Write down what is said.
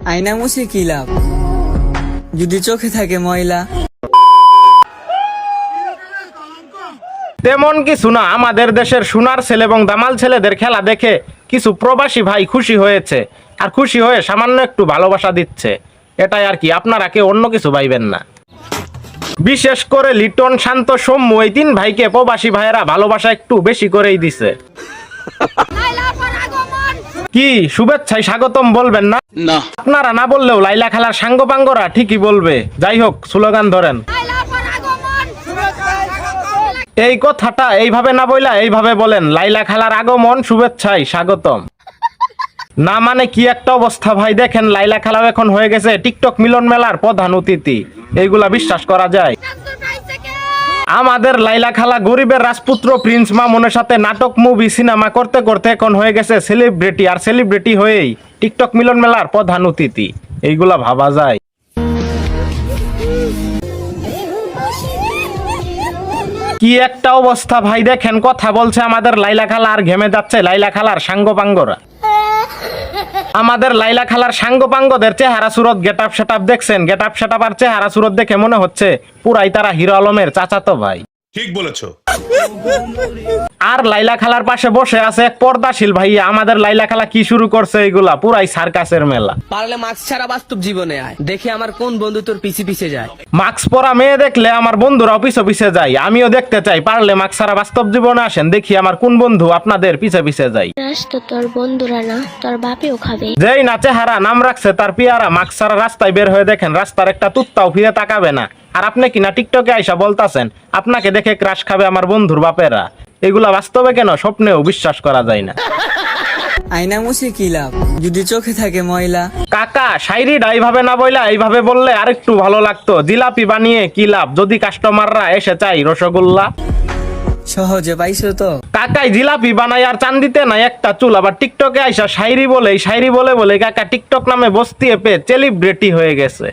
আয়না মুছে কি লাভ যদি চোখে থাকে ময়লা। তেমন কিছু না, আমাদের দেশের সোনার ছেলে এবং দামাল ছেলেদের খেলা দেখে কিছু প্রবাসী ভাই খুশি হয়েছে, আর খুশি হয়ে সামান্য একটু ভালোবাসা দিচ্ছে, এটাই আর কি। আপনারা কেউ অন্য কিছু ভাইবেন না। বিশেষ করে লিটন, শান্ত, সৌম্য এই তিন ভাইকে প্রবাসী ভাইয়েরা ভালোবাসা একটু বেশি করেই দিছে। কি শুভেচ্ছায় স্বাগতম বলবেন না? আপনারা না বললেও লাইলা খালার সাঙ্গপাঙ্গরা ঠিকই বলবে। যাই হোক, স্লোগান ধরেন। এই কথাটা এইভাবে না বইলা এইভাবে বলেন, লাইলা খালার আগমন শুভেচ্ছায় স্বাগতম। না মানে কি একটা অবস্থা ভাই, দেখেন লাইলা খালাও এখন হয়ে গেছে টিকটক মিলন মেলার প্রধান অতিথি। এইগুলা বিশ্বাস করা যায়? আমাদের লাইলা খালা গরিবের রাজপুত্র প্রিন্স মামুনের সাথে নাটক, মুভি, সিনেমা করতে করতে এখন হয়ে গেছে সেলিব্রিটি, আর সেলিব্রিটি হয়েই টিকটক মিলন মেলার প্রধান অতিথি। এইগুলা ভাবা যায়? কি একটা অবস্থা ভাই, দেখেন কথা বলছে আমাদের লাইলা খালা আর ঘেমে যাচ্ছে লাইলা খালার সাঙ্গপাঙ্গরা। আমাদের লাইলা খালার সাঙ্গপাঙ্গদের চেহারা সুরত, গেটআপ সেটআপ দেখছেন? গেটআপ সেটআপ আর চেহারা সুরত দেখে মনে হচ্ছে পুরাই তারা হিরো আলমের চাচাতো ভাই। ঠিক বলেছো। আর লাইলা খালার পাশে বসে আছে এক পর্দাশীল ভাইয়া। আমাদের লাইলা খালা কি শুরু করছে, এইগুলা পুরাই সার্কাসের মেলা। পারলে মাস্ক ছাড়া বাস্তব জীবনে আয়, দেখে আমার কোন বন্ধু তোর পিছে পিছে যায়। মাস্ক পরা মেয়ে দেখলে আমার বন্ধুরাও পিছে পিছে যায়। আমিও দেখতে চাই, পারলে মাস্ক ছাড়া বাস্তব জীবনে আসেন, দেখি আমার কোন বন্ধু আপনাদের পিছে পিছে যায়। তো তোর বন্ধুরা না, তোর বাপেও খাবে। যেই না চেহারা নাম রাখছে তার পিয়ারা, মাস্ক ছাড়া রাস্তায় বের হয়ে দেখেন রাস্তার একটা তুত্তাও ফিরে তাকাবে না। আর আপনি কিনা টিকটকে আইসা বলতাছেন আপনাকে দেখে ক্রাশ খাবে আমার বন্ধুর বাপেরা। এগুলা বাস্তবে কেন, স্বপ্নেও বিশ্বাস করা যায় না। আয়না মুছে কি লাভ যদি চোখে থাকে ময়লা। কাকা শাইরিটা এইভাবে না বইলা এইভাবে বললে আরেকটু ভালো লাগতো। জিলাপি বানিয়ে কি লাভ যদি কাস্টমাররা এসে চাই রসগোল্লা। সহজে পাইছো তো। কাকাই জিলাপি বানাই আর চান দিতে নাই একটা চুল। আবার টিকটকে আইসা শাইরি বলে কাকা টিকটক নামে বস্তিয়ে পেয়ে সেলিব্রিটি হয়ে গেছে।